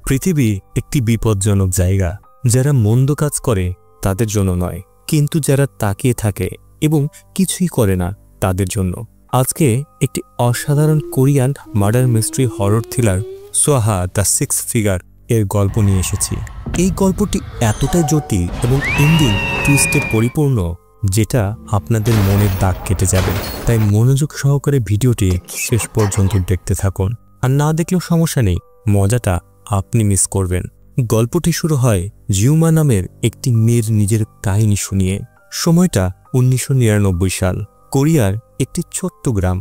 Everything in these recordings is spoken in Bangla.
পৃথিবী একটি বিপজ্জনক জায়গা। যারা মন্দ কাজ করে তাদের জন্য নয়, কিন্তু যারা তাকিয়ে থাকে এবং কিছুই করে না তাদের জন্য। আজকে একটি অসাধারণ Korean murder mystery horror thriller Soha the six figure এর গল্প নিয়ে এসেছি। এই গল্পটি এতটাই জটিল এবং এন্ডিং টুইস্টে পরিপূর্ণ যেটা আপনাদের মনের দাগ কেটে যাবে। তাই মনোযোগ সহকারে ভিডিওটি শেষ পর্যন্ত দেখতে থাকুন। আর না দেখলেও সমস্যা নেই, মজাটা আপনি মিস করবেন। গল্পটি শুরু হয় জিউমা নামের একটি মেয়ের নিজের কাহিনী শুনিয়ে। সময়টা 1999 সাল। কোরিয়ার একটি ছোট্ট গ্রাম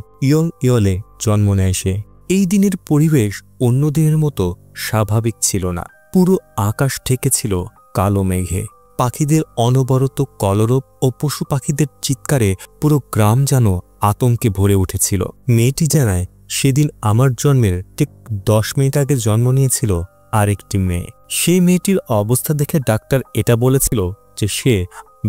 ইয়লে জন্ম নেয় সে। এই দিনের পরিবেশ অন্য দিনের মতো স্বাভাবিক ছিল না। পুরো আকাশ ঢেকেছিল কালো মেঘে। পাখিদের অনবরত কলরব ও পশু পাখিদের চিৎকারে পুরো গ্রাম যেন আতঙ্কে ভরে উঠেছিল। মেয়েটি জানায়, সেদিন আমার জন্মের ঠিক 10 মিনিট আগে জন্ম নিয়েছিল আরেকটি মেয়ে। সেই মেয়েটির অবস্থা দেখে ডাক্তার এটা বলেছিল যে সে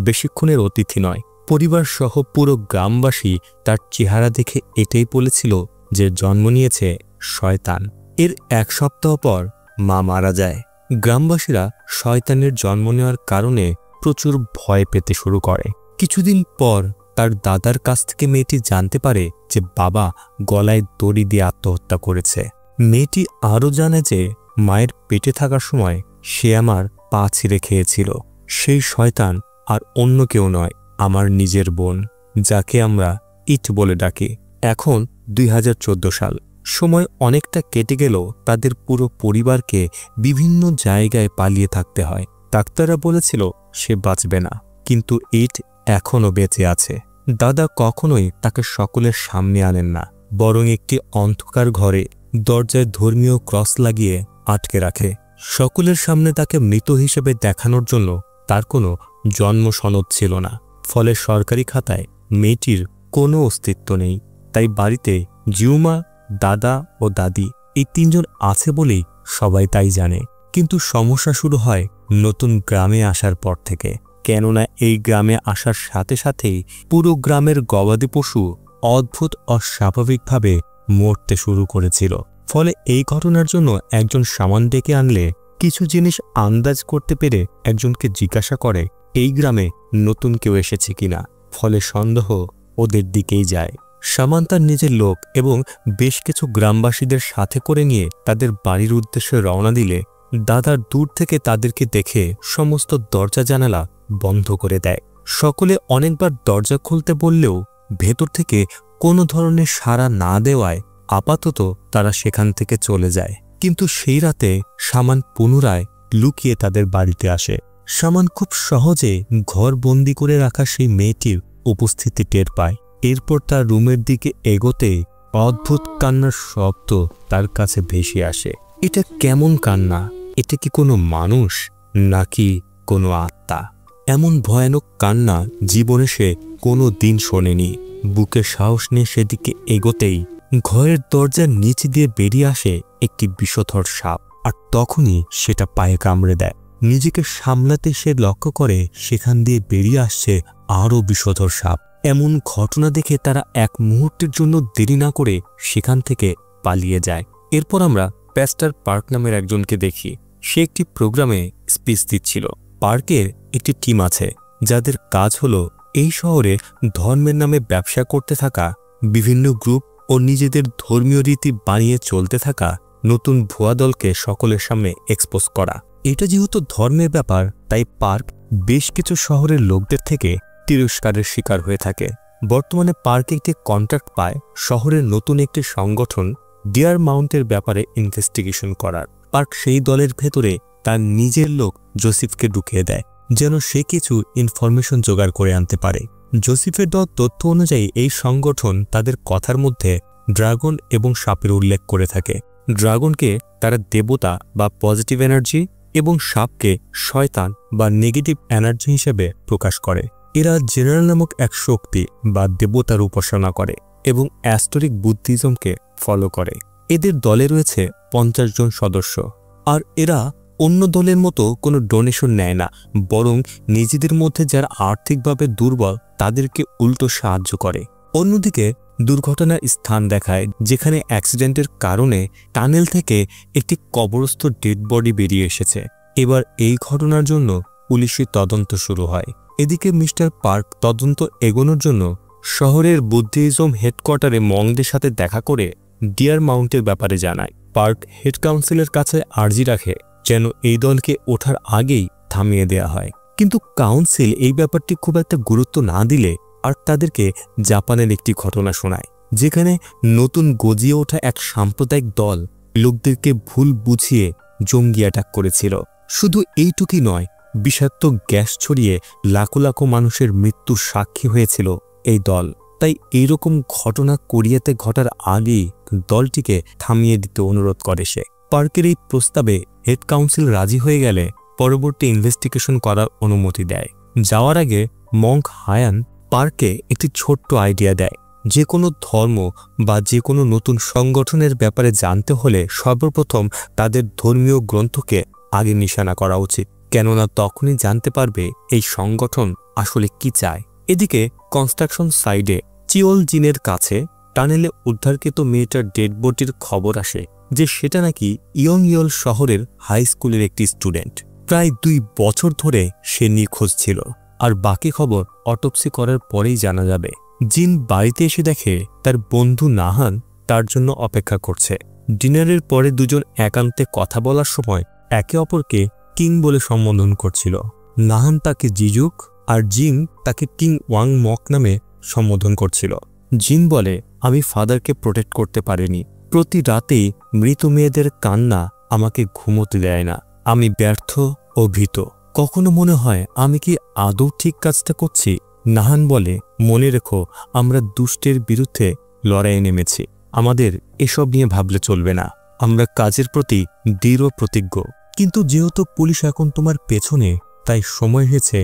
বেশিক্ষণের অতিথি নয়। পরিবার সহ পুরো গ্রামবাসী তার চেহারা দেখে এটাই বলেছিল যে জন্ম নিয়েছে শয়তান। এর 1 সপ্তাহ পর মা মারা যায়। গ্রামবাসীরা শয়তানের জন্ম নেওয়ার কারণে প্রচুর ভয় পেতে শুরু করে। কিছুদিন পর তার দাদার কাছ থেকে মেয়েটি জানতে পারে যে বাবা গলায় দড়ি দিয়ে আত্মহত্যা করেছে। মেয়েটি আরও জানে যে মায়ের পেটে থাকার সময় সে আমার পা ছিঁড়ে খেয়েছিল। সেই শয়তান আর অন্য কেউ নয়, আমার নিজের বোন, যাকে আমরা ইট বলে ডাকি। এখন 2014 সাল। সময় অনেকটা কেটে গেলেও তাদের পুরো পরিবারকে বিভিন্ন জায়গায় পালিয়ে থাকতে হয়। ডাক্তাররা বলেছিল সে বাঁচবে না, কিন্তু ইট এখনও বেঁচে আছে। দাদা কখনোই তাকে সকলের সামনে আনেন না, বরং একটি অন্ধকার ঘরে দরজায় ধর্মীয় ক্রস লাগিয়ে আটকে রাখে। সকলের সামনে তাকে মৃত হিসেবে দেখানোর জন্য তার কোনো জন্ম সনদ ছিল না। ফলে সরকারি খাতায় মেয়েটির কোনো অস্তিত্ব নেই। তাই বাড়িতে জিউমা, দাদা ও দাদি এই 3 জন আছে বলেই সবাই তাই জানে। কিন্তু সমস্যা শুরু হয় নতুন গ্রামে আসার পর থেকে। কেননা এই গ্রামে আসার সাথে সাথেই পুরো গ্রামের গবাদি পশু অদ্ভুত অস্বাভাবিকভাবে মরতে শুরু করেছিল। ফলে এই ঘটনার জন্য একজন শামান ডেকে আনলে কিছু জিনিস আন্দাজ করতে পেরে একজনকে জিজ্ঞাসা করে এই গ্রামে নতুন কেউ এসেছে কিনা। ফলে সন্দেহ ওদের দিকেই যায়। শামান তার নিজের লোক এবং বেশ কিছু গ্রামবাসীদের সাথে করে নিয়ে তাদের বাড়ির উদ্দেশ্যে রওনা দিলে দাদা দূর থেকে তাদেরকে দেখে সমস্ত দরজা জানালা বন্ধ করে দেয়। সকলে অনেকবার দরজা খুলতে বললেও ভেতর থেকে কোনো ধরনের সাড়া না দেওয়ায় আপাতত তারা সেখান থেকে চলে যায়। কিন্তু সেই রাতে শামান পুনরায় লুকিয়ে তাদের বাড়িতে আসে। শামান খুব সহজে ঘর বন্দি করে রাখা সেই মেয়েটির উপস্থিতি টের পায়। এরপর তার রুমের দিকে এগোতে অদ্ভুত কান্নার শব্দ তার কাছে ভেসে আসে। এটা কেমন কান্না? এটা কি কোনো মানুষ নাকি কোনো আত্মা? এমন ভয়ানক কান্না জীবনে সে কোনো দিন শোনেনি। বুকে সাহস নিয়ে সেদিকে এগোতেই ঘরের দরজার নিচে দিয়ে বেরিয়ে আসে একটি বিষধর সাপ। আর তখনই সেটা পায়ে কামড়ে দেয়। নিজেকে সামলাতে সে লক্ষ্য করে সেখান দিয়ে বেরিয়ে আসছে আরও বিষধর সাপ। এমন ঘটনা দেখে তারা এক মুহূর্তের জন্য দেরি না করে সেখান থেকে পালিয়ে যায়। এরপর আমরা প্যাস্টার পার্ক নামের একজনকে দেখি। সে একটি প্রোগ্রামে স্পিচ দিচ্ছিল। পার্কের একটি টিম আছে যাদের কাজ হলো এই শহরে ধর্মের নামে ব্যবসা করতে থাকা বিভিন্ন গ্রুপ ও নিজেদের ধর্মীয় রীতি বানিয়ে চলতে থাকা নতুন ভুয়া দলকে সকলের সামনে এক্সপোজ করা। এটা যেহেতু ধর্মের ব্যাপার, তাই পার্ক বেশ কিছু শহরের লোকদের থেকে তিরস্কারের শিকার হয়ে থাকে। বর্তমানে পার্ক একটি কন্ট্রাক্ট পায় শহরের নতুন একটি সংগঠন ডিয়ার মাউন্টের ব্যাপারে ইনভেস্টিগেশন করার। পার্ক সেই দলের ভেতরে তার নিজের লোক জোসেফকে ঢুকিয়ে দেয় যেন সে কিছু ইনফরমেশন জোগাড় করে আনতে পারে। জোসেফের দেওয়া তথ্য অনুযায়ী এই সংগঠন তাদের কথার মধ্যে ড্রাগন এবং সাপের উল্লেখ করে থাকে। ড্রাগনকে তারা দেবতা বা পজিটিভ এনার্জি এবং সাপকে শয়তান বা নেগেটিভ এনার্জি হিসেবে প্রকাশ করে। এরা জেনারেল নামক এক শক্তি বা দেবতার উপাসনা করে এবং অ্যাস্টোরিক বুদ্ধিজমকে ফলো করে। এদের দলে রয়েছে 50 জন সদস্য। আর এরা অন্য দলের মতো কোনো ডোনেশন নেয় না, বরং নিজেদের মধ্যে যারা আর্থিকভাবে দুর্বল তাদেরকে উল্টো সাহায্য করে। অন্যদিকে দুর্ঘটনার স্থান দেখায় যেখানে অ্যাক্সিডেন্টের কারণে টানেল থেকে একটি কবরস্থ ডেড বডি বেরিয়ে এসেছে। এবার এই ঘটনার জন্য পুলিশি তদন্ত শুরু হয়। এদিকে মিস্টার পার্ক তদন্ত এগোনোর জন্য শহরের বুদ্ধিজম হেডকোয়ার্টারে মংদের সাথে দেখা করে ডিয়ার মাউন্টের ব্যাপারে জানায়। পার্ক হেড কাউন্সিলের কাছে আর্জি রাখে যেন এই দলকে ওঠার আগেই থামিয়ে দেয়া হয়, কিন্তু কাউন্সিল এই ব্যাপারটি খুব একটা গুরুত্ব না দিলে আর তাদেরকে জাপানের একটি ঘটনা শোনায় যেখানে নতুন গজিয়ে ওঠা এক সাম্প্রদায়িক দল লোকদেরকে ভুল বুঝিয়ে জঙ্গি অ্যাটাক করেছিল। শুধু এইটুকুই নয়, বিষাক্ত গ্যাস ছড়িয়ে লাখো লাখো মানুষের মৃত্যুর সাক্ষী হয়েছিল এই দল। তাই এইরকম ঘটনা কোরিয়াতে ঘটার আগেই দলটিকে থামিয়ে দিতে অনুরোধ করে সে। পার্কের এই প্রস্তাবে হেড কাউন্সিল রাজি হয়ে গেলে পরবর্তী ইনভেস্টিগেশন করার অনুমতি দেয়। যাওয়ার আগে মঙ্ক হায়ান পার্কে একটি ছোট্ট আইডিয়া দেয়, যে কোনো ধর্ম বা যে কোনো নতুন সংগঠনের ব্যাপারে জানতে হলে সর্বপ্রথম তাদের ধর্মীয় গ্রন্থকে আগে নিশানা করা উচিত, কেননা তখনই জানতে পারবে এই সংগঠন আসলে কি চায়। এদিকে কনস্ট্রাকশন সাইডে চিওল জিনের কাছে টানেলে উদ্ধারকৃত মেয়েটার ডেড বডির খবর আসে যে সেটা নাকি ইয়ংইয়ল শহরের হাই স্কুলের একটি স্টুডেন্ট। প্রায় 2 বছর ধরে সে নিখোঁজ ছিল, আর বাকি খবর অটোপসি করার পরেই জানা যাবে। জিন বাড়িতে এসে দেখে তার বন্ধু নাহান তার জন্য অপেক্ষা করছে। ডিনারের পরে দুজন একান্তে কথা বলার সময় একে অপরকে কিং বলে সম্বোধন করছিল। নাহান তাকে জিজুক আর জিন তাকে কিং ওয়াং মক নামে সম্বোধন করছিল। জিন বলে, আমি ফাদারকে প্রোটেক্ট করতে পারিনি, প্রতি রাতেই মৃত মেয়েদের কান্না আমাকে ঘুমোতে দেয় না, আমি ব্যর্থ ও ভীত, কখনো মনে হয় আমি কি আদৌ ঠিক কাজটা করছি। নাহান বলে, মনে রেখো আমরা দুষ্টের বিরুদ্ধে লড়াইয়ে নেমেছি, আমাদের এসব নিয়ে ভাবলে চলবে না, আমরা কাজের প্রতি দৃঢ় প্রতিজ্ঞ। কিন্তু যেহেতু পুলিশ এখন তোমার পেছনে, তাই সময় হয়েছে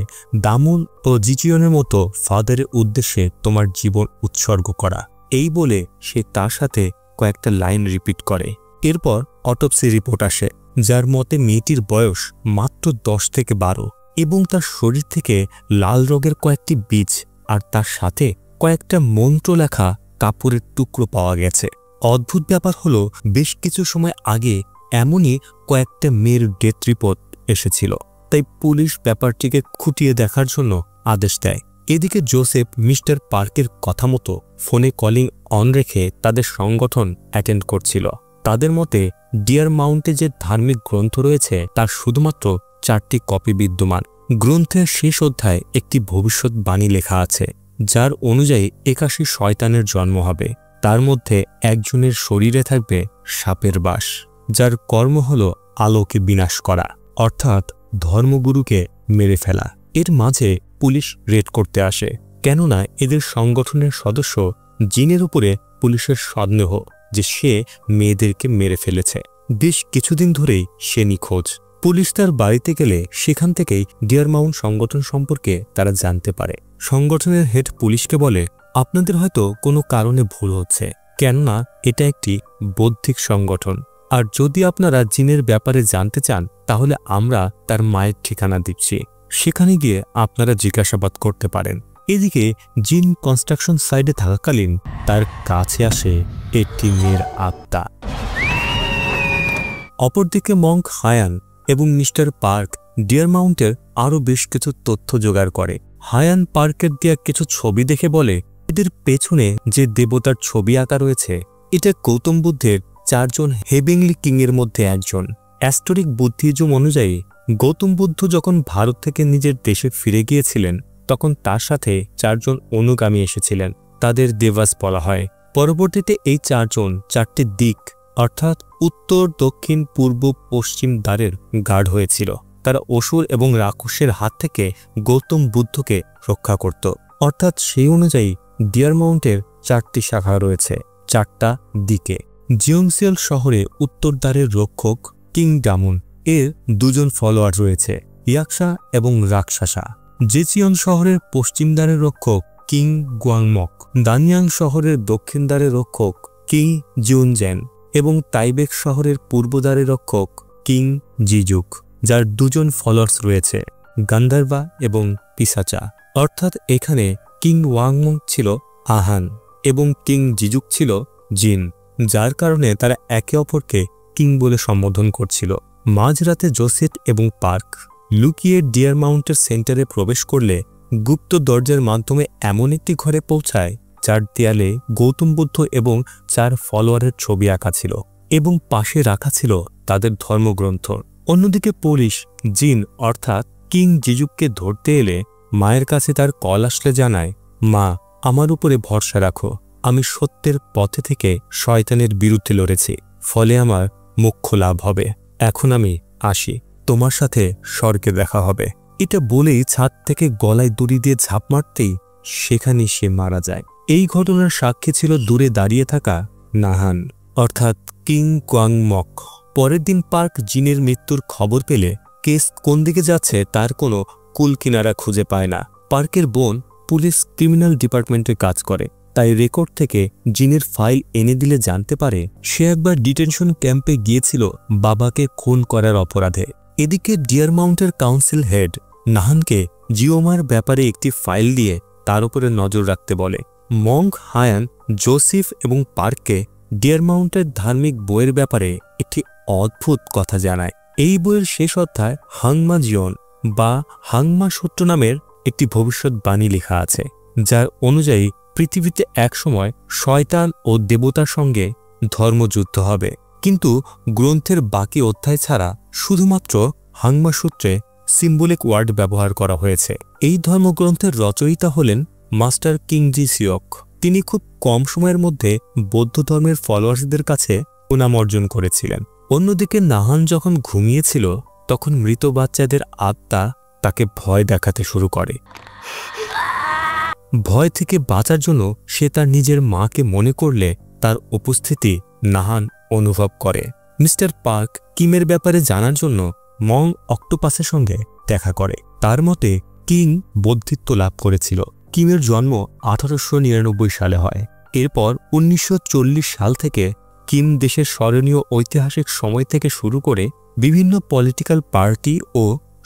দামুন ও জিচিয়নের মতো ফাদারের উদ্দেশ্যে তোমার জীবন উৎসর্গ করা। এই বলে সে তার সাথে কয়েকটা লাইন রিপিট করে। এরপর অটোপসি রিপোর্ট আসে, যার মতে মেয়েটির বয়স মাত্র 10 থেকে 12 এবং তার শরীর থেকে লাল রঙের কয়েকটি বীজ আর তার সাথে কয়েকটা মন্ত্র লেখা কাপড়ের টুকরো পাওয়া গেছে। অদ্ভুত ব্যাপার হলো, বেশ কিছু সময় আগে এমনই কয়েকটা মেয়ের ডেথ রিপোর্ট এসেছিল, তাই পুলিশ ব্যাপারটিকে খুঁটিয়ে দেখার জন্য আদেশ দেয়। এদিকে জোসেফ মিস্টার পার্কের কথা মতো ফোনে কলিং অন রেখে তাদের সংগঠন অ্যাটেন্ড করছিল। তাদের মতে ডিয়ার মাউন্টে যে ধার্মিক গ্রন্থ রয়েছে তার শুধুমাত্র 4টি কপি বিদ্যমান। গ্রন্থের শেষ অধ্যায়ে একটি ভবিষ্যৎবাণী লেখা আছে, যার অনুযায়ী 81 শয়তানের জন্ম হবে, তার মধ্যে একজনের শরীরে থাকবে সাপের বাস, যার কর্ম হল আলোকে বিনাশ করা, অর্থাৎ ধর্মগুরুকে মেরে ফেলা। এর মাঝে পুলিশ রেড করতে আসে, কেননা এদের সংগঠনের সদস্য জিনের উপরে পুলিশের সন্দেহ যে সে মেয়েদেরকে মেরে ফেলেছে। বেশ কিছুদিন ধরেই সে নিখোঁজ। পুলিশ তার বাড়িতে গেলে সেখান থেকেই ডিয়ার মাউন্ট সংগঠন সম্পর্কে তারা জানতে পারে। সংগঠনের হেড পুলিশকে বলে, আপনাদের হয়তো কোনো কারণে ভুল হচ্ছে, কেননা এটা একটি বৌদ্ধিক সংগঠন, আর যদি আপনারা জিনের ব্যাপারে জানতে চান তাহলে আমরা তার মায়ের ঠিকানা দিচ্ছি, সেখানে গিয়ে আপনারা জিজ্ঞাসাবাদ করতে পারেন। এদিকে জিন কনস্ট্রাকশন সাইডে থাকাকালীন তার কাছে আসে একটি মেয়ের আত্মা। অপরদিকে মঙ্ক হায়ান এবং মিস্টার পার্ক ডিয়ার মাউন্টের আরও বেশ কিছু তথ্য জোগাড় করে। হায়ান পার্কের দেয়া কিছু ছবি দেখে বলে, এদের পেছনে যে দেবতার ছবি আঁকা রয়েছে এটা গৌতম বুদ্ধের 4 জন হেভেনলি কিংয়ের মধ্যে একজন। অ্যাস্টোরিক বুদ্ধিজম অনুযায়ী গৌতম বুদ্ধ যখন ভারত থেকে নিজের দেশে ফিরে গিয়েছিলেন তখন তার সাথে 4 জন অনুগামী এসেছিলেন, তাদের দেবাস বলা হয়। পরবর্তীতে এই 4 জন 4টি দিক অর্থাৎ উত্তর, দক্ষিণ, পূর্ব, পশ্চিম দ্বারের গার্ড হয়েছিল। তারা অসুর এবং রাক্ষসের হাত থেকে গৌতম বুদ্ধকে রক্ষা করত। অর্থাৎ সেই অনুযায়ী ডিয়ার মাউন্টের 4টি শাখা রয়েছে 4টা দিকে। জিয়ংসিয়াল শহরে উত্তর দ্বারের রক্ষক কিং ডামুন এর 2 জন ফলোয়ার রয়েছে, ইয়াকসা এবং রাক্ষসা। জেচিয়ন শহরের পশ্চিম দ্বারের রক্ষক কিং গুয়াংমক, দানিয়াং শহরের দক্ষিণ দ্বারের রক্ষক কিং জিউনজেন এবং তাইবেক শহরের পূর্ব দ্বারের রক্ষক কিং জিজুক, যার 2 জন ফলোয়ার্স রয়েছে, গান্ধার্বা এবং পিসাচা। অর্থাৎ এখানে কিং ওয়াংমক ছিল আহান, এবং কিং জিজুক ছিল জিন, যার কারণে তারা একে অপরকে কিং বলে সম্বোধন করছিল। মাঝরাতে জোসেফ এবং পার্ক লুকিয়ে ডিয়ার মাউন্টের সেন্টারে প্রবেশ করলে গুপ্ত দরজার মাধ্যমে এমন একটি ঘরে পৌঁছায় যার দেয়ালে গৌতম বুদ্ধ এবং 4 ফলোয়ারের ছবি আঁকা ছিল এবং পাশে রাখা ছিল তাদের ধর্মগ্রন্থ। অন্যদিকে পুলিশ জিন অর্থাৎ কিং জিজুককে ধরতে এলে মায়ের কাছে তার কল আসলে জানায়, মা, আমার উপরে ভরসা রাখো, আমি সত্যের পথে থেকে শয়তানের বিরুদ্ধে লড়েছি, ফলে আমার মোক্ষ লাভ হবে। এখন আমি আসি, তোমার সাথে স্বর্গে দেখা হবে। এটা বলেই ছাদ থেকে গলায় দড়ি দিয়ে ঝাঁপ মারতেই সেখানেই সে মারা যায়। এই ঘটনার সাক্ষী ছিল দূরে দাঁড়িয়ে থাকা নাহান অর্থাৎ কিং কোয়াং মক। পরের দিন পার্ক জিনের মৃত্যুর খবর পেলে কেস কোন দিকে যাচ্ছে তার কোনো কুল কিনারা খুঁজে পায় না। পার্কের বোন পুলিশ ক্রিমিনাল ডিপার্টমেন্টে কাজ করে, তাই রেকর্ড থেকে জিনের ফাইল এনে দিলে জানতে পারে সে একবার ডিটেনশন ক্যাম্পে গিয়েছিল বাবাকে খুন করার অপরাধে। এদিকে ডিয়ার মাউন্টের কাউন্সিল হেড নাহানকে জিওমার ব্যাপারে একটি ফাইল দিয়ে তার উপরে নজর রাখতে বলে। মঙ্ক হায়ান জোসেফ এবং পার্ককে ডিয়ার মাউন্টের ধার্মিক বইয়ের ব্যাপারে একটি অদ্ভুত কথা জানায়। এই বইয়ের শেষ অধ্যায় হাংমা জিওন বা হাংমা সূত্র নামের একটি ভবিষ্যৎবাণী লেখা আছে, যার অনুযায়ী পৃথিবীতে একসময় শয়তান ও দেবতার সঙ্গে ধর্মযুদ্ধ হবে। কিন্তু গ্রন্থের বাকি অধ্যায় ছাড়া শুধুমাত্র হাংমা সূত্রে সিম্বলিক ওয়ার্ড ব্যবহার করা হয়েছে। এই ধর্মগ্রন্থের রচয়িতা হলেন মাস্টার কিংজি সিওক। তিনি খুব কম সময়ের মধ্যে বৌদ্ধ ধর্মের ফলোয়ার্সদের কাছে সুনাম অর্জন করেছিলেন। অন্যদিকে নাহান যখন ঘুমিয়েছিল তখন মৃত বাচ্চাদের আত্মা তাকে ভয় দেখাতে শুরু করে। ভয় থেকে বাঁচার জন্য সে তার নিজের মাকে মনে করলে তার উপস্থিতি নাহান অনুভব করে। মিস্টার পার্ক কিমের ব্যাপারে জানার জন্য মং অক্টোপাসের সঙ্গে দেখা করে। তার মতে কিং বৌদ্ধিত্ব লাভ করেছিল। কিমের জন্ম 1899 সালে হয়। এরপর 1940 সাল থেকে কিম দেশের স্মরণীয় ঐতিহাসিক সময় থেকে শুরু করে বিভিন্ন পলিটিক্যাল পার্টি ও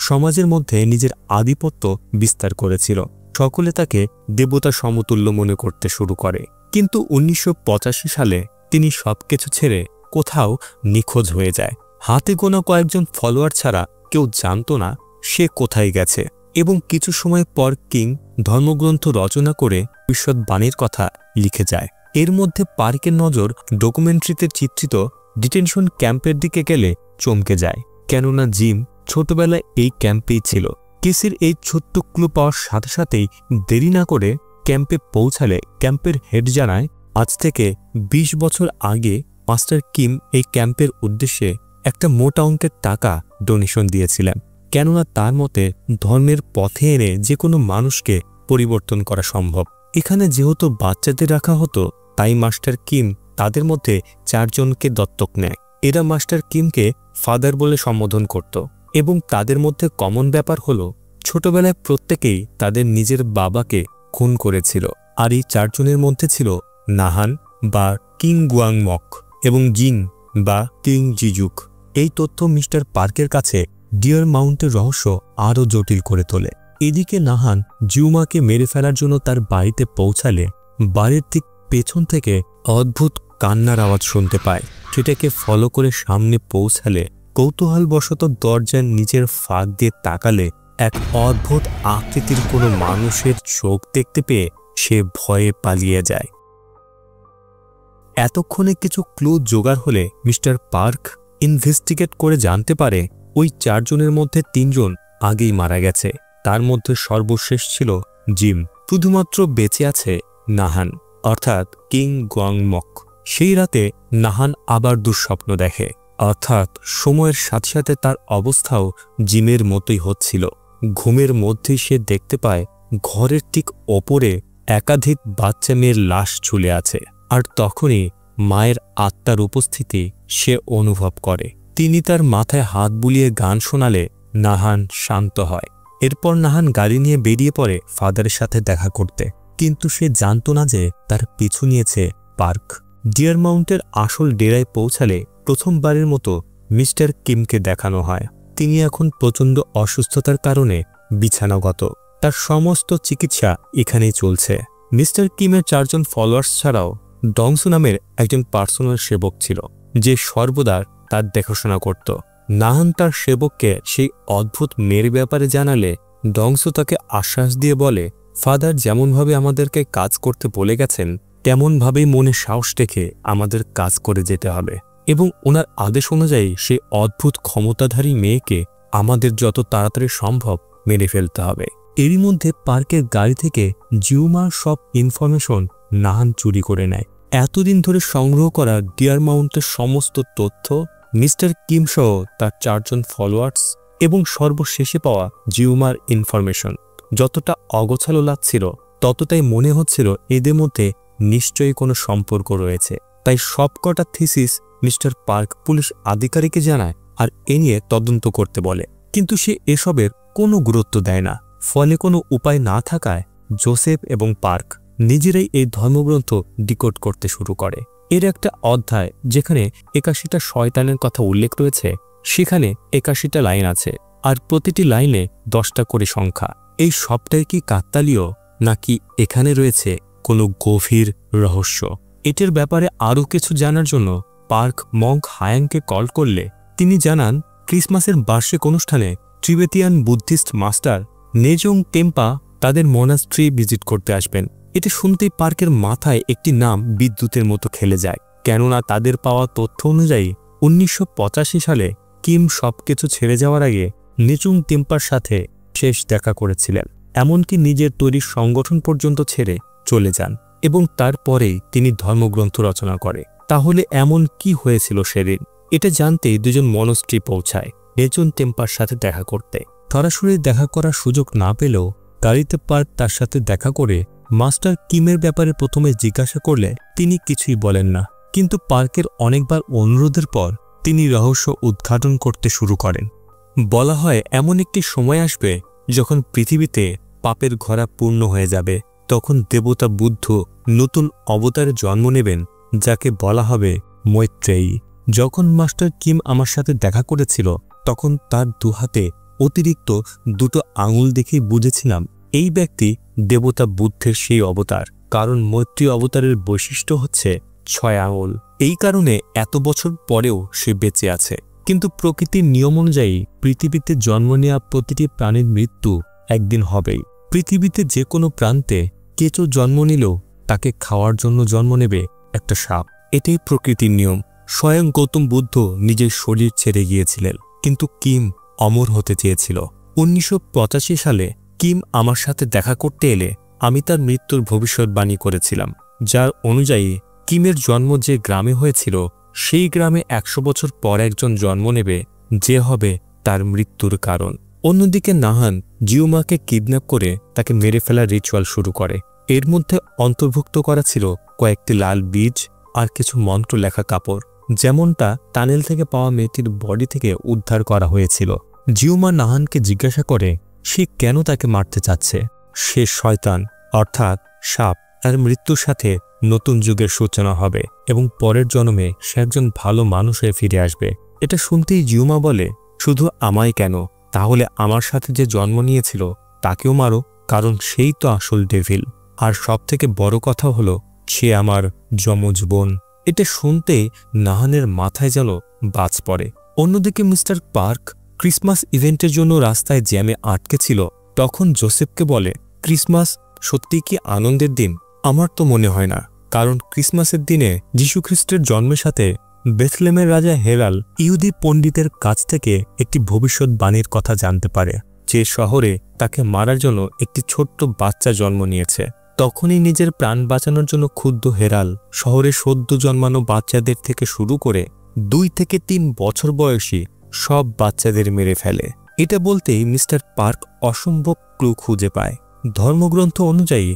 সমাজের মধ্যে নিজের আধিপত্য বিস্তার করেছিল। সকলে তাকে দেবতা সমতুল্য মনে করতে শুরু করে। কিন্তু 1985 সালে তিনি সবকিছু ছেড়ে কোথাও নিখোঁজ হয়ে যায়। হাতে গোনা কয়েকজন ফলোয়ার ছাড়া কেউ জানত না সে কোথায় গেছে। এবং কিছু সময় পর কিং ধর্মগ্রন্থ রচনা করে ভবিষ্যৎবাণীর কথা লিখে যায়। এর মধ্যে পার্কের নজর ডকুমেন্টারিতে চিত্রিত ডিটেনশন ক্যাম্পের দিকে গেলে চমকে যায়, কেননা জিম ছোটবেলায় এই ক্যাম্পেই ছিল। কেসের এই ছোট্ট ক্লু পাওয়ার সাথে সাথেই দেরি না করে ক্যাম্পে পৌঁছালে ক্যাম্পের হেড জানায় আজ থেকে 20 বছর আগে মাস্টার কিম এই ক্যাম্পের উদ্দেশ্যে একটা মোটা অঙ্কের টাকা ডোনেশন দিয়েছিলেন, কেননা তার মতে ধর্মের পথে এনে যে কোনো মানুষকে পরিবর্তন করা সম্ভব। এখানে যেহেতু বাচ্চাদের রাখা হতো তাই মাস্টার কিম তাদের মধ্যে 4 জনকে দত্তক নেয়। এরা মাস্টার কিমকে ফাদার বলে সম্বোধন করত এবং তাদের মধ্যে কমন ব্যাপার হলো ছোটবেলায় প্রত্যেকেই তাদের নিজের বাবাকে খুন করেছিল। আর এই 4 জনের মধ্যে ছিল নাহান বা কিং গুয়াং মক এবং জিন বা কিং জিজুক। এই তথ্য মিস্টার পার্কের কাছে ডিয়ার মাউন্টের রহস্য আরও জটিল করে তোলে। এদিকে নাহান জিউমাকে মেরে ফেলার জন্য তার বাড়িতে পৌঁছালে বাড়ির ঠিক পেছন থেকে অদ্ভুত কান্নার আওয়াজ শুনতে পায়। সেটাকে ফলো করে সামনে পৌঁছালে কৌতূহলবশত দরজার নিচের ফাঁক দিয়ে তাকালে এক অদ্ভুত আকৃতির কোনো মানুষের চোখ দেখতে পেয়ে সে ভয়ে পালিয়ে যায়। এতক্ষণে কিছু ক্লু জোগাড় হলে মিস্টার পার্ক ইনভেস্টিগেট করে জানতে পারে ওই 4 জনের মধ্যে 3 জন আগেই মারা গেছে। তার মধ্যে সর্বশেষ ছিল জিম। শুধুমাত্র বেঁচে আছে নাহান অর্থাৎ কিং গুয়াং মক। সেই রাতে নাহান আবার দুঃস্বপ্ন দেখে, অর্থাৎ সময়ের সাথে সাথে তার অবস্থাও জিমের মতোই হচ্ছিল। ঘুমের মধ্যেই সে দেখতে পায় ঘরের ঠিক ওপরে একাধিক বাচ্চা মেয়ের লাশ ঝুলে আছে, আর তখনই মায়ের আত্মার উপস্থিতি সে অনুভব করে। তিনি তার মাথায় হাত বুলিয়ে গান শোনালে নাহান শান্ত হয়। এরপর নাহান গাড়ি নিয়ে বেরিয়ে পড়ে ফাদারের সাথে দেখা করতে, কিন্তু সে জানত না যে তার পিছু নিয়েছে পার্ক। ডিয়ার মাউন্টের আসল ডেরায় পৌঁছালে প্রথমবারের মতো মিস্টার কিমকে দেখানো হয়। তিনি এখন প্রচণ্ড অসুস্থতার কারণে বিছানাগত। তার সমস্ত চিকিৎসা এখানেই চলছে। মিস্টার কিমের 4 জন ফলোয়ার্স ছাড়াও ডংসু নামের একজন পার্সোনাল সেবক ছিল, যে সর্বদা তার দেখাশোনা করত। নাহান তার সেবককে সেই অদ্ভুত মেয়ের ব্যাপারে জানালে ডংসু তাকে আশ্বাস দিয়ে বলে, ফাদার যেমনভাবে আমাদেরকে কাজ করতে বলে গেছেন তেমনভাবেই মনে সাহস রেখে আমাদের কাজ করে যেতে হবে, এবং ওনার আদেশ অনুযায়ী সেই অদ্ভুত ক্ষমতাধারী মেয়েকে আমাদের যত তাড়াতাড়ি সম্ভব মেরে ফেলতে হবে। এরই মধ্যে পার্কের গাড়ি থেকে জিউমার সব ইনফরমেশন নাহান চুরি করে নেয়। এতদিন ধরে সংগ্রহ করা ডিয়ার মাউন্টের সমস্ত তথ্য, মিস্টার কিম সহ তার 4 জন ফলোয়ার্স এবং সর্বশেষে পাওয়া জিউমার ইনফরমেশন যতটা অগোছালো লাগছিল ততটাই মনে হচ্ছিল এদের মধ্যে নিশ্চয়ই কোনো সম্পর্ক রয়েছে। তাই সবকটা থিসিস মিস্টার পার্ক পুলিশ আধিকারিককে জানায় আর এ নিয়ে তদন্ত করতে বলে, কিন্তু সে এসবের কোনো গুরুত্ব দেয় না। ফলে কোনো উপায় না থাকায় জোসেফ এবং পার্ক নিজেরাই এই ধর্মগ্রন্থ ডিকোড করতে শুরু করে। এর একটা অধ্যায় যেখানে 81টা শয়তানের কথা উল্লেখ রয়েছে, সেখানে 81টা লাইন আছে, আর প্রতিটি লাইনে 10টা করে সংখ্যা। এই সবটাই কি কাকতালীয়, নাকি এখানে রয়েছে কোনো গভীর রহস্য? এটার ব্যাপারে আরও কিছু জানার জন্য পার্ক মঙ্ক হায়াংকে কল করলে তিনি জানান ক্রিসমাসের বার্ষিক অনুষ্ঠানে টিবেটিয়ান বুদ্ধিস্ট মাস্টার নেজং টেম্পা তাদের মনাস্ট্রি ভিজিট করতে আসবেন। এটা শুনতেই পার্কের মাথায় একটি নাম বিদ্যুতের মতো খেলে যায়, কেননা তাদের পাওয়া তথ্য অনুযায়ী 1985 সালে কিম সবকিছু ছেড়ে যাওয়ার আগে নেজং টেম্পার সাথে শেষ দেখা করেছিলেন, এমনকি নিজের তৈরি সংগঠন পর্যন্ত ছেড়ে চলে যান, এবং তারপরেই তিনি ধর্মগ্রন্থ রচনা করে। তাহলে এমন কি হয়েছিল সেদিন? এটা জানতেই দুজন মনস্ট্রি পৌঁছায় নেজং টেম্পার সাথে দেখা করতে। সরাসরি দেখা করার সুযোগ না পেলেও গাড়িতে পার্ক তার সাথে দেখা করে মাস্টার কিমের ব্যাপারে প্রথমে জিজ্ঞাসা করলে তিনি কিছুই বলেন না, কিন্তু পার্কের অনেকবার অনুরোধের পর তিনি রহস্য উদ্ঘাটন করতে শুরু করেন। বলা হয় এমন একটি সময় আসবে যখন পৃথিবীতে পাপের ঘোড়া পূর্ণ হয়ে যাবে, তখন দেবতা বুদ্ধ নতুন অবতারে জন্ম নেবেন, যাকে বলা হবে মৈত্রেয়ী। যখন মাস্টার কিম আমার সাথে দেখা করেছিল তখন তার দুহাতে অতিরিক্ত 2টো আঙুল দেখেই বুঝেছিলাম এই ব্যক্তি দেবতা বুদ্ধের সেই অবতার, কারণ মৈত্রী অবতারের বৈশিষ্ট্য হচ্ছে 6 আঙুল। এই কারণে এত বছর পরেও সে বেঁচে আছে। কিন্তু প্রকৃতির নিয়ম অনুযায়ী পৃথিবীতে জন্ম নেওয়া প্রতিটি প্রাণীর মৃত্যু একদিন হবেই। পৃথিবীতে যে কোনো প্রান্তে কেঁচো জন্ম নিলেও তাকে খাওয়ার জন্য জন্ম নেবে একটা সাপ। এটাই প্রকৃতির নিয়ম। স্বয়ং গৌতম বুদ্ধ নিজের শরীর ছেড়ে গিয়েছিলেন, কিন্তু কিম অমর হতে চেয়েছিল। 1985 সালে কিম আমার সাথে দেখা করতে এলে আমি তার মৃত্যুর ভবিষ্যৎবাণী করেছিলাম, যার অনুযায়ী কিমের জন্ম যে গ্রামে হয়েছিল সেই গ্রামে 100 বছর পর একজন জন্ম নেবে, যে হবে তার মৃত্যুর কারণ। অন্যদিকে নাহান জিউমাকে কিডন্যাপ করে তাকে মেরে ফেলার রিচুয়াল শুরু করে। এর মধ্যে অন্তর্ভুক্ত করা ছিল কয়েকটি লাল বীজ আর কিছু মন্ত্র লেখা কাপড়, যেমনটা টানেল থেকে পাওয়া মেয়েটির বডি থেকে উদ্ধার করা হয়েছিল। জিউমা নাহানকে জিজ্ঞাসা করে সে কেন তাকে মারতে চাচ্ছে। সে শয়তান অর্থাৎ সাপ, তার মৃত্যুর সাথে নতুন যুগের সূচনা হবে এবং পরের জন্মে সে একজন ভালো মানুষ হয়ে ফিরে আসবে। এটা শুনতেই জিউমা বলে, শুধু আমায় কেন, তাহলে আমার সাথে যে জন্ম নিয়েছিল তাকেও মারো, কারণ সেই তো আসল ডেভিল। আর সবথেকে বড় কথা হলো সে আমার যমজ বোন। এটা শুনতেই নাহানের মাথায় যেন বাজ পড়ে। অন্যদিকে মিস্টার পার্ক ক্রিসমাস ইভেন্টের জন্য রাস্তায় জ্যামে আটকে ছিল। তখন জোসেফকে বলে, ক্রিসমাস সত্যি কি আনন্দের দিন? আমার তো মনে হয় না, কারণ ক্রিসমাসের দিনে যীশুখ্রিস্টের জন্মের সাথে বেথলেমের রাজা হেরাল ইহুদি পণ্ডিতের কাছ থেকে একটি ভবিষ্যৎবাণীর কথা জানতে পারে, যে শহরে তাকে মারার জন্য একটি ছোট্ট বাচ্চা জন্ম নিয়েছে। তখনই নিজের প্রাণ বাঁচানোর জন্য ক্ষুব্ধ হেরাল শহরে সদ্য জন্মানো বাচ্চাদের থেকে শুরু করে 2 থেকে 3 বছর বয়সী সব বাচ্চাদের মেরে ফেলে। এটা বলতেই মিস্টার পার্ক অসম্ভব ক্লু খুঁজে পায়। ধর্মগ্রন্থ অনুযায়ী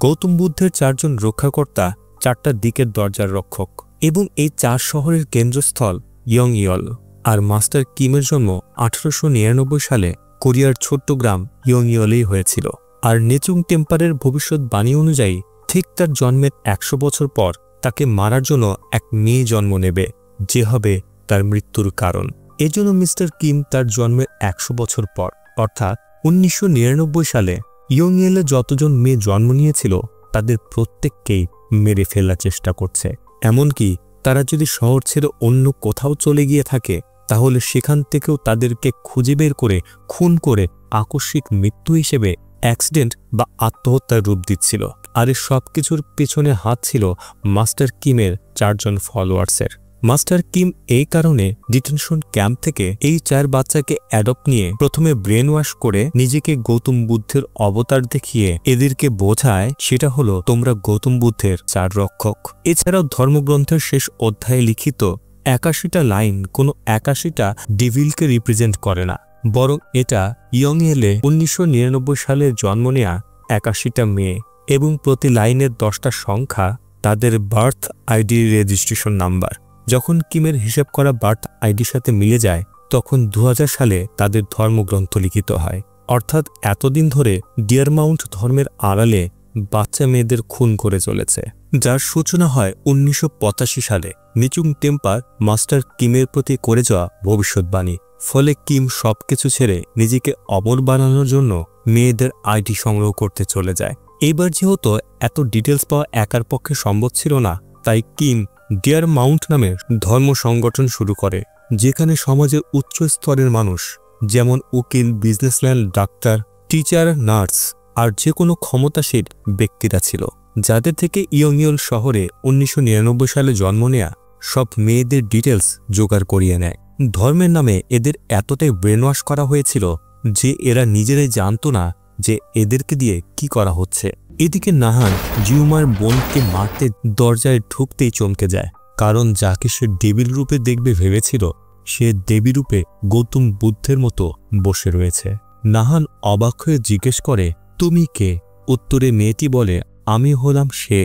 গৌতম বুদ্ধের 4 জন রক্ষাকর্তা 4টা দিকের দরজার রক্ষক, এবং এই 4 শহরের কেন্দ্রস্থল ইয়ংইয়ল। আর মাস্টার কিমের জন্ম 1899 সালে কোরিয়ার ছোট্ট গ্রাম ইয়ংইয়লেই হয়েছিল। আর নেচুং টেম্পারের ভবিষ্যৎবাণী অনুযায়ী ঠিক তার জন্মের 100 বছর পর তাকে মারার জন্য এক মেয়ে জন্ম নেবে, যে হবে তার মৃত্যুর কারণ। এজন্য মিস্টার কিম তার জন্মের 100 বছর পর অর্থাৎ 1999 সালে ইয়ংইয়লে যতজন মেয়ে জন্ম নিয়েছিল তাদের প্রত্যেককেই মেরে ফেলার চেষ্টা করছে। এমনকি তারা যদি শহর ছেড়ে অন্য কোথাও চলে গিয়ে থাকে তাহলে সেখান থেকেও তাদেরকে খুঁজে বের করে খুন করে আকস্মিক মৃত্যু হিসেবে অ্যাক্সিডেন্ট বা আত্মহত্যার রূপ দিচ্ছিল। আর এই সব কিছুর পেছনে হাত ছিল মাস্টার কিমের 4 জন ফলোয়ার্সের। মাস্টার কিম এই কারণে ডিটেনশন ক্যাম্প থেকে এই 4 বাচ্চাকে অ্যাডপ্ট নিয়ে প্রথমে ব্রেন ওয়াশ করে নিজেকে গৌতম বুদ্ধের অবতার দেখিয়ে এদেরকে বোঝায় সেটা হলো তোমরা গৌতম বুদ্ধের 4 রক্ষক। এছাড়াও ধর্মগ্রন্থের শেষ অধ্যায়ে লিখিত 81টা লাইন কোনো 81টা ডেভিলকে রিপ্রেজেন্ট করে না, বরং এটা ইয়ংয়েলে 1999 সালে জন্ম নেয়া 81টা মেয়ে এবং প্রতি লাইনের 10টা সংখ্যা তাদের বার্থ আইডি রেজিস্ট্রেশন নাম্বার। যখন কিমের হিসাব করা বার্থ আইডির সাথে মিলে যায় তখন 2000 সালে তাদের ধর্মগ্রন্থ লিখিত হয়। অর্থাৎ এতদিন ধরে ডিয়ারমাউন্ট ধর্মের আড়ালে বাচ্চা মেয়েদের খুন করে চলেছে, যার সূচনা হয় 1985 সালে নিচুং টেম্পার মাস্টার কিমের প্রতি করে যাওয়া ভবিষ্যৎবাণী। ফলে কিম সবকিছু ছেড়ে নিজেকে অমর বানানোর জন্য মেয়েদের আইডি সংগ্রহ করতে চলে যায়। এইবার যেহেতু এত ডিটেলস পাওয়া একার পক্ষে সম্ভব ছিল না, তাই কিম ডিয়ার মাউন্ট নামের ধর্ম সংগঠন শুরু করে, যেখানে সমাজের উচ্চ স্তরের মানুষ যেমন উকিল, বিজনেসম্যান, ডাক্তার, টিচার, নার্স আর যে কোনো ক্ষমতাশীল ব্যক্তিরা ছিল, যাদের থেকে ইয়ংইল শহরে 1999 সালে জন্ম নেয়া সব মেয়েদের ডিটেলস জোগাড় করিয়ে নেয়। ধর্মের নামে এদের এতটাই ব্রেনওয়াশ করা হয়েছিল যে এরা নিজেরাই জানতো না যে এদেরকে দিয়ে কি করা হচ্ছে। এদিকে নাহান জিউমার বোনকে মারতে দরজায় ঢুকতেই চমকে যায়, কারণ যাকে সে ডেভিল রূপে দেখবে ভেবেছিল সে দেবী রূপে গৌতম বুদ্ধের মতো বসে রয়েছে। নাহান অবাক হয়ে জিজ্ঞেস করে, তুমি কে? উত্তরে মেয়েটি বলে, আমি হলাম সে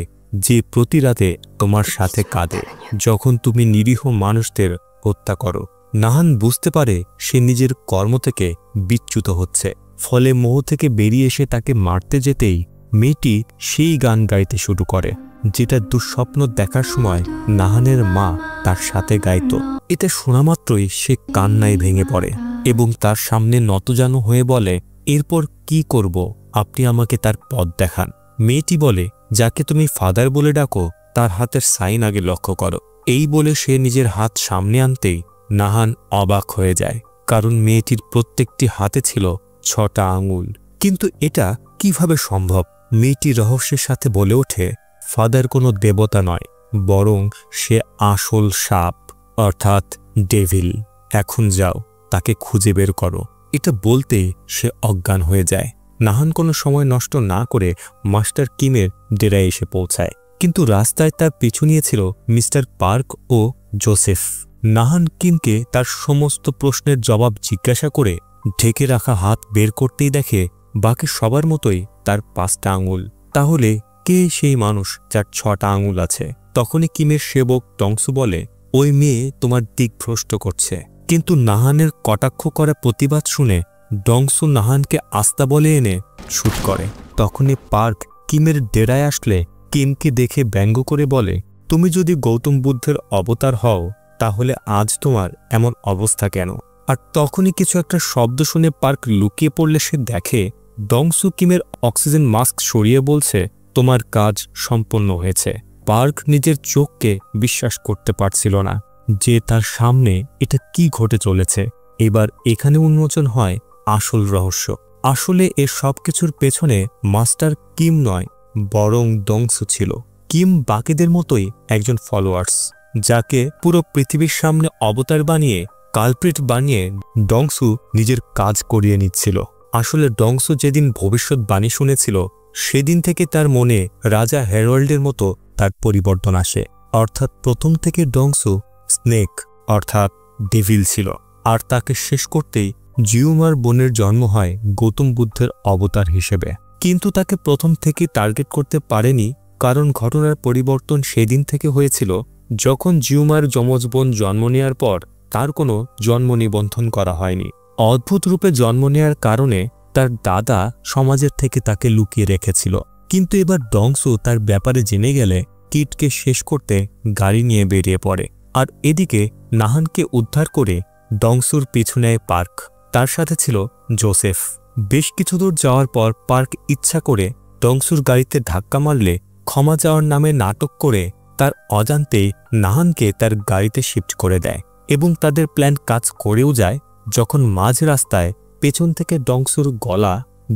যে প্রতি রাতে তোমার সাথে কাঁদে যখন তুমি নিরীহ মানুষদের হত্যা করো। নাহান বুঝতে পারে সে নিজের কর্ম থেকে বিচ্যুত হচ্ছে, ফলে মোহ থেকে বেরিয়ে এসে তাকে মারতে যেতেই মেয়েটি সেই গান গাইতে শুরু করে যেটা দুঃস্বপ্ন দেখার সময় নাহানের মা তার সাথে গাইত। এটা শোনা মাত্রই সে কান্নায় ভেঙে পড়ে এবং তার সামনে নতজানু হয়ে বলে, এরপর কি করব? আপনি আমাকে তার পথ দেখান। মেয়েটি বলে, যাকে তুমি ফাদার বলে ডাকো তার হাতের সাইন আগে লক্ষ্য করো। এই বলে সে নিজের হাত সামনে আনতেই নাহান অবাক হয়ে যায়, কারণ মেয়েটির প্রত্যেকটি হাতে ছিল 6টা আঙুল। কিন্তু এটা কিভাবে সম্ভব? মেয়েটি রহস্যের সাথে বলে ওঠে, ফাদার কোনো দেবতা নয়, বরং সে আসল সাপ, অর্থাৎ ডেভিল। এখন যাও, তাকে খুঁজে বের করো। এটা বলতেই সে অজ্ঞান হয়ে যায়। নাহান কোনো সময় নষ্ট না করে মাস্টার কিমের ডেরায় এসে পৌঁছায়, কিন্তু রাস্তায় তার পিছু নিয়েছিল মিস্টার পার্ক ও জোসেফ। নাহান কিমকে তার সমস্ত প্রশ্নের জবাব জিজ্ঞাসা করে ঢেকে রাখা হাত বের করতেই দেখে বাকি সবার মতোই তার 5টা আঙুল। তাহলে কে সেই মানুষ যার 6টা আঙুল আছে? তখনই কিমের সেবক ডংসু বলে, ওই মেয়ে তোমার দিক ভ্রষ্ট করছে। কিন্তু নাহানের কটাক্ষ করা প্রতিবাদ শুনে ডংসু নাহানকে আস্তা বলে এনে শুট করে। তখনই পার্ক কিমের ডেরায় আসলে কিমকে দেখে ব্যঙ্গ করে বলে, তুমি যদি গৌতম বুদ্ধের অবতার হও তাহলে আজ তোমার এমন অবস্থা কেন? আর তখনই কিছু একটা শব্দ শুনে পার্ক লুকিয়ে পড়লে সে দেখে ডংসু কিমের অক্সিজেন মাস্ক সরিয়ে বলছে, তোমার কাজ সম্পন্ন হয়েছে। পার্ক নিজের চোখকে বিশ্বাস করতে পারছিল না যে তার সামনে এটা কি ঘটে চলেছে। এবার এখানে উন্মোচন হয় আসল রহস্য। আসলে এর সবকিছুর পেছনে মাস্টার কিম নয়, বরং ডংসু ছিল। কিম বাকিদের মতোই একজন ফলোয়ার্স, যাকে পুরো পৃথিবীর সামনে অবতার বানিয়ে কালপ্রিট বানিয়ে ডংসু নিজের কাজ করিয়ে নিচ্ছিল। আসলে ডংসু যেদিন ভবিষ্যৎবাণী শুনেছিল সেদিন থেকে তার মনে রাজা হেরল্ডের মতো তার পরিবর্তন আসে। অর্থাৎ প্রথম থেকে ডংসু স্নেক অর্থাৎ ডেভিল ছিল, আর তাকে শেষ করতেই জিউমার বোনের জন্ম হয় গৌতম বুদ্ধের অবতার হিসেবে। কিন্তু তাকে প্রথম থেকে টার্গেট করতে পারেনি, কারণ ঘটনার পরিবর্তন সেদিন থেকে হয়েছিল যখন জিউমার যমজ বোন জন্ম নেওয়ার পর তার কোনো জন্ম নিবন্ধন করা হয়নি। অদ্ভুত রূপে জন্ম নেওয়ার কারণে তার দাদা সমাজের থেকে তাকে লুকিয়ে রেখেছিল। কিন্তু এবার ডংসু তার ব্যাপারে জেনে গেলে কিটকে শেষ করতে গাড়ি নিয়ে বেরিয়ে পড়ে। আর এদিকে নাহানকে উদ্ধার করে ডংসুর পিছু নেয় পার্ক, তার সাথে ছিল জোসেফ। বেশ কিছু দূর যাওয়ার পর পার্ক ইচ্ছা করে ডংসুর গাড়িতে ধাক্কা মারলে ক্ষমা চাওয়ার নামে নাটক করে তার অজান্তেই নাহানকে তার গাড়িতে শিফট করে দেয় এবং তাদের প্ল্যান কাজ করেও যায়। যখন মাঝ রাস্তায় পেছন থেকে ডংসুর গলা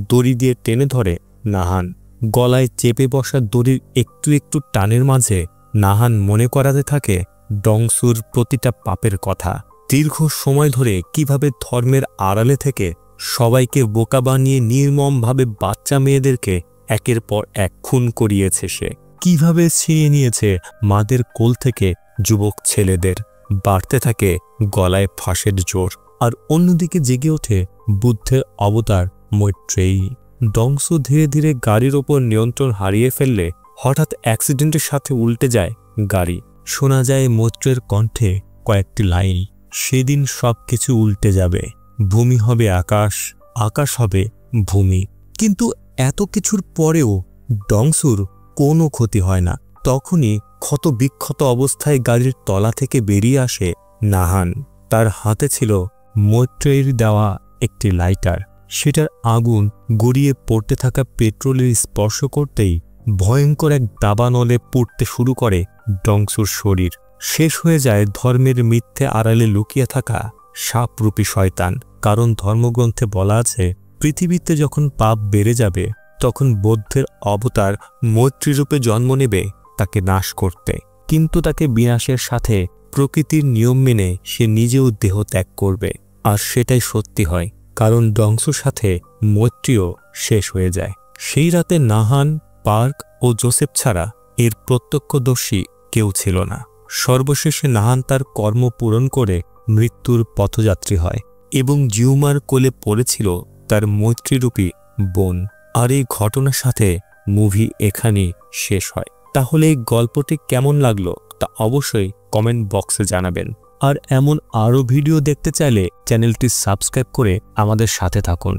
দড়ি দিয়ে টেনে ধরে নাহান। গলায় চেপে বসা দড়ির একটু একটু টানের মাঝে নাহান মনে করাতে থাকে ডংসুর প্রতিটা পাপের কথা, দীর্ঘ সময় ধরে কিভাবে ধর্মের আড়ালে থেকে সবাইকে বোকা বানিয়ে নির্মমভাবে বাচ্চা মেয়েদেরকে একের পর এক খুন করিয়েছে সে, কিভাবে ছিনিয়ে নিয়েছে মাদের কোল থেকে যুবক ছেলেদের। বাড়তে থাকে গলায় ফাঁসের জোর, আর অন্যদিকে জেগে ওঠে বুদ্ধের অবতার মৈত্রেয়ী। ডংসু ধীরে ধীরে গাড়ির ওপর নিয়ন্ত্রণ হারিয়ে ফেললে হঠাৎ অ্যাক্সিডেন্টের সাথে উল্টে যায় গাড়ি। শোনা যায় মৈত্রের কণ্ঠে কয়েকটি লাইন, সেদিন সব কিছু উল্টে যাবে, ভূমি হবে আকাশ, আকাশ হবে ভূমি। কিন্তু এত কিছুর পরেও ডংসুর কোনো ক্ষতি হয় না। তখনই ক্ষত বিক্ষত অবস্থায় গাড়ির তলা থেকে বেরিয়ে আসে নাহান। তার হাতে ছিল মৈত্রেয়ীর দেওয়া একটি লাইটার। সেটার আগুন গড়িয়ে পড়তে থাকা পেট্রোলের স্পর্শ করতেই ভয়ঙ্কর এক দাবানলে পুড়তে শুরু করে ডংসুর শরীর। শেষ হয়ে যায় ধর্মের মিথ্যে আড়ালে লুকিয়ে থাকা সাপরূপী শয়তান। কারণ ধর্মগ্রন্থে বলা আছে, পৃথিবীতে যখন পাপ বেড়ে যাবে তখন বৌদ্ধের অবতার মৈত্রীরূপে জন্ম নেবে তাকে নাশ করতে। কিন্তু তাকে বিনাশের সাথে প্রকৃতির নিয়ম মেনে সে নিজেও দেহ ত্যাগ করবে। আর সেটাই সত্যি হয়, কারণ ডংসুর সাথে মৈত্রীও শেষ হয়ে যায়। সেই রাতে নাহান, পার্ক ও জোসেফ ছাড়া এর প্রত্যক্ষদর্শী কেউ ছিল না। সর্বশেষে নাহান তার কর্ম পূরণ করে মৃত্যুর পথযাত্রী হয় এবং জিউমার কোলে পড়েছিল তার মৈত্রীরূপী বোন। আর এই ঘটনার সাথে মুভি এখানেই শেষ হয়। তাহলে এই গল্পটি কেমন লাগলো তা অবশ্যই কমেন্ট বক্সে জানাবেন। আর এমন আরও ভিডিও দেখতে চাইলে চ্যানেলটি সাবস্ক্রাইব করে আমাদের সাথে থাকুন।